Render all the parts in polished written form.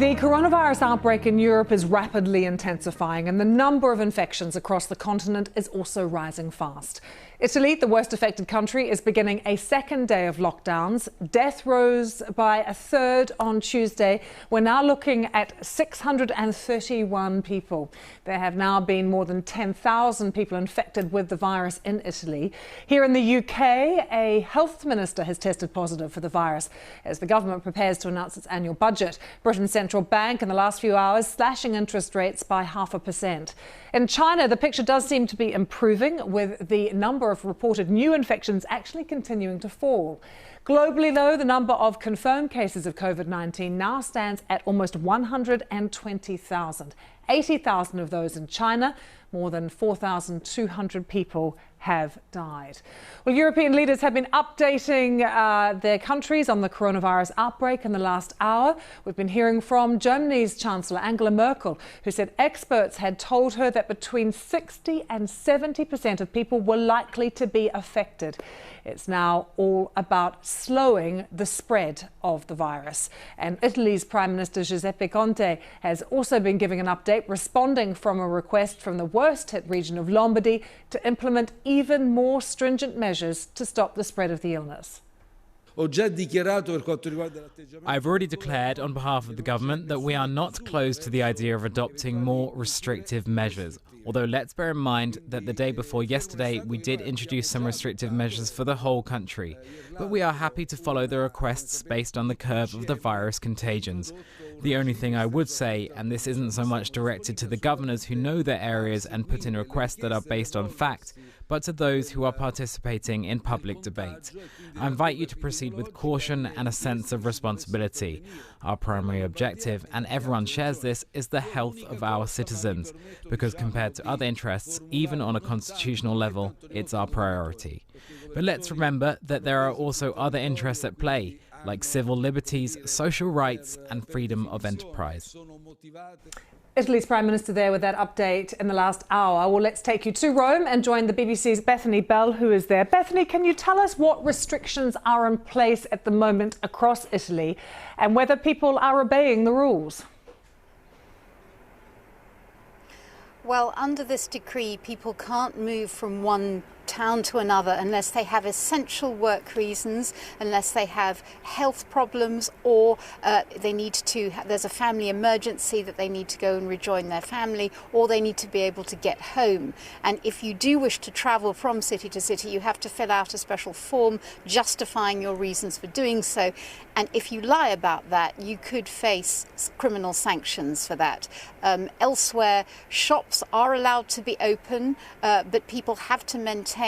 The coronavirus outbreak in Europe is rapidly intensifying, and the number of infections across the continent is also rising fast. Italy, the worst affected country, is beginning a second day of lockdowns. Death rose by a third on Tuesday. We're now looking at 631 people. There have now been more than 10,000 people infected with the virus in Italy. Here in the UK, a health minister has tested positive for the virus as the government prepares to announce its annual budget. Britain's central bank in the last few hours slashing interest rates by 0.5%. In China, the picture does seem to be improving, with the number of reported new infections actually continuing to fall. Globally, though, the number of confirmed cases of COVID-19 now stands at almost 120,000. 80,000 of those in China. More than 4,200 people have died. Well, European leaders have been updating their countries on the coronavirus outbreak in the last hour. We've been hearing from Germany's Chancellor Angela Merkel, who said experts had told her that between 60 and 70% of people were likely to be affected. It's now all about slowing the spread of the virus. And Italy's Prime Minister Giuseppe Conte has also been giving an update, responding from a request from the worst-hit region of Lombardy to implement even more stringent measures to stop the spread of the illness. I've already declared on behalf of the government that we are not closed to the idea of adopting more restrictive measures. Although let's bear in mind that the day before yesterday we did introduce some restrictive measures for the whole country. But we are happy to follow the requests based on the curve of the virus contagions. The only thing I would say, and this isn't so much directed to the governors who know their areas and put in requests that are based on fact, but to those who are participating in public debate. I invite you to proceed with caution and a sense of responsibility. Our primary objective, and everyone shares this, is the health of our citizens, because compared to other interests, even on a constitutional level, it's our priority. But let's remember that there are also other interests at play, like civil liberties, social rights, and freedom of enterprise. Italy's Prime Minister there with that update in the last hour. Well, let's take you to Rome and join the BBC's Bethany Bell, who is there. Bethany, can you tell us what restrictions are in place at the moment across Italy and whether people are obeying the rules? Well, under this decree, people can't move from one town to another unless they have essential work reasons, unless they have health problems, or there's a family emergency that they need to go and rejoin their family, or they need to be able to get home. And if you do wish to travel from city to city, you have to fill out a special form justifying your reasons for doing so. And if you lie about that, you could face criminal sanctions for that. Elsewhere, shops are allowed to be open, but people have to maintain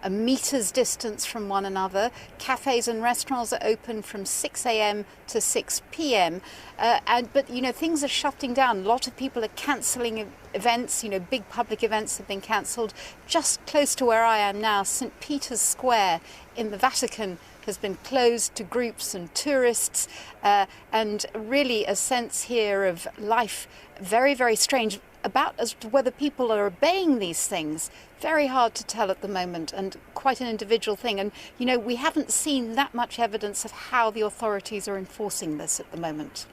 a meter's distance from one another. Cafes and restaurants are open from 6 a.m. to 6 p.m. But things are shutting down. A lot of people are cancelling events. Big public events have been cancelled. Just close to where I am now, St. Peter's Square in the Vatican has been closed to groups and tourists, and really a sense here of life very, very strange. About as to whether people are obeying these things, very hard to tell at the moment, and quite an individual thing. And, we haven't seen that much evidence of how the authorities are enforcing this at the moment.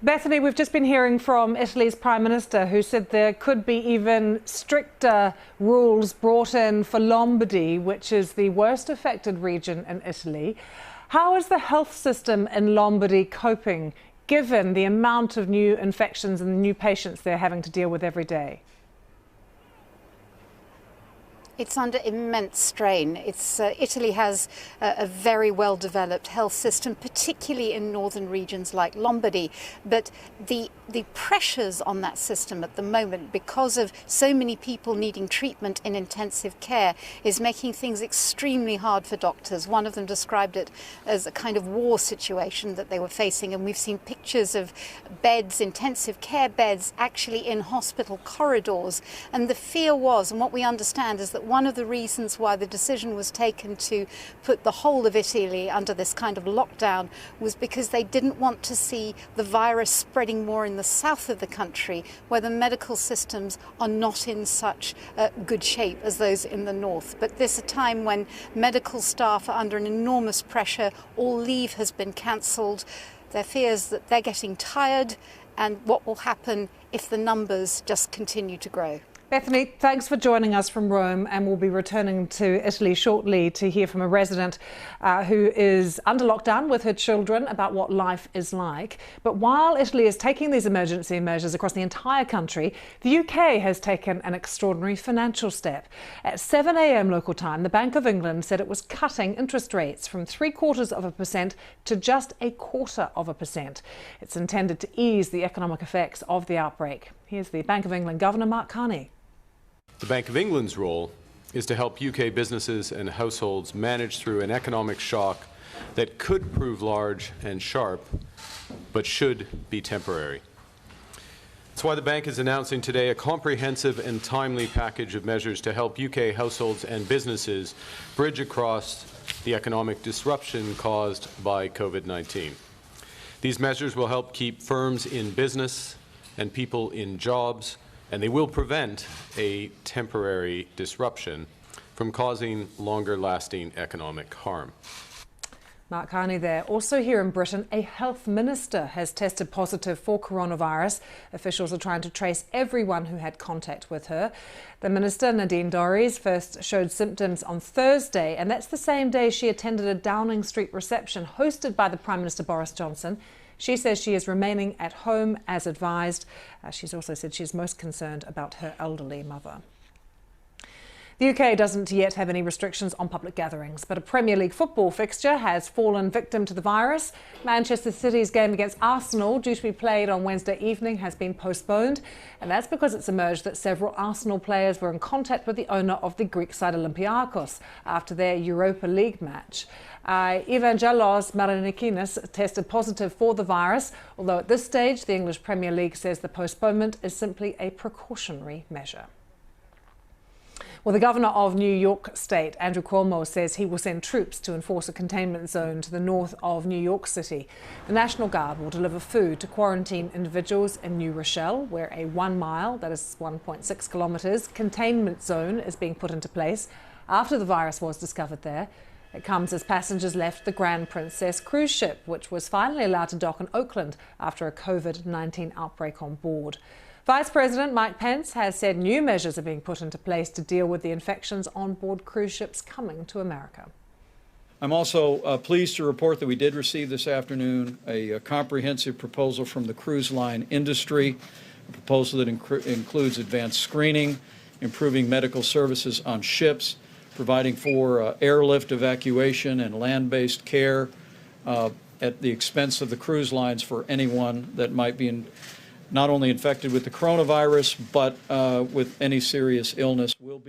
Bethany, we've just been hearing from Italy's Prime Minister, who said there could be even stricter rules brought in for Lombardy, which is the worst affected region in Italy. How is the health system in Lombardy coping, given the amount of new infections and new patients they're having to deal with every day? It's under immense strain. Italy has a very well-developed health system, particularly in northern regions like Lombardy. But the pressures on that system at the moment, because of so many people needing treatment in intensive care, is making things extremely hard for doctors. One of them described it as a kind of war situation that they were facing, and we've seen pictures of beds, intensive care beds, actually in hospital corridors. And the fear was, and what we understand, is that one of the reasons why the decision was taken to put the whole of Italy under this kind of lockdown was because they didn't want to see the virus spreading more in the south of the country, where the medical systems are not in such good shape as those in the north. But this is a time when medical staff are under an enormous pressure. All leave has been cancelled. Their fears that they're getting tired and what will happen if the numbers just continue to grow. Bethany, thanks for joining us from Rome, and we'll be returning to Italy shortly to hear from a resident who is under lockdown with her children about what life is like. But while Italy is taking these emergency measures across the entire country, the UK has taken an extraordinary financial step. At 7 a.m. local time, the Bank of England said it was cutting interest rates from 0.75% to just 0.25%. It's intended to ease the economic effects of the outbreak. Here's the Bank of England Governor Mark Carney. The Bank of England's role is to help UK businesses and households manage through an economic shock that could prove large and sharp, but should be temporary. That's why the bank is announcing today a comprehensive and timely package of measures to help UK households and businesses bridge across the economic disruption caused by COVID-19. These measures will help keep firms in business and people in jobs, and they will prevent a temporary disruption from causing longer-lasting economic harm. Mark Carney there. Also here in Britain, a health minister has tested positive for coronavirus. Officials are trying to trace everyone who had contact with her. The minister, Nadine Dorries, first showed symptoms on Thursday, and that's the same day she attended a Downing Street reception hosted by the Prime Minister Boris Johnson. She says she is remaining at home as advised. She's also said she's most concerned about her elderly mother. The UK doesn't yet have any restrictions on public gatherings, but a Premier League football fixture has fallen victim to the virus. Manchester City's game against Arsenal, due to be played on Wednesday evening, has been postponed, and that's because it's emerged that several Arsenal players were in contact with the owner of the Greek side Olympiacos after their Europa League match. Evangelos Marinikinis tested positive for the virus, although at this stage the English Premier League says the postponement is simply a precautionary measure. Well, the Governor of New York State, Andrew Cuomo, says he will send troops to enforce a containment zone to the north of New York City. The National Guard will deliver food to quarantine individuals in New Rochelle, where a 1 mile, that is 1.6 kilometres, containment zone is being put into place after the virus was discovered there. It comes as passengers left the Grand Princess cruise ship, which was finally allowed to dock in Oakland after a COVID-19 outbreak on board. Vice President Mike Pence has said new measures are being put into place to deal with the infections on board cruise ships coming to America. I'm also pleased to report that we did receive this afternoon a comprehensive proposal from the cruise line industry, a proposal that includes advanced screening, improving medical services on ships, providing for airlift evacuation and land-based care at the expense of the cruise lines for anyone that might be not only infected with the coronavirus, but with any serious illness. Well,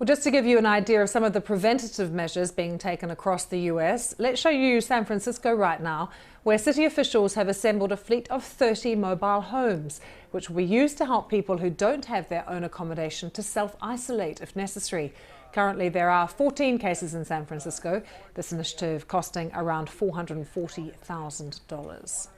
just to give you an idea of some of the preventative measures being taken across the US, let's show you San Francisco right now, where city officials have assembled a fleet of 30 mobile homes, which will be used to help people who don't have their own accommodation to self-isolate if necessary. Currently, there are 14 cases in San Francisco, this initiative costing around $440,000.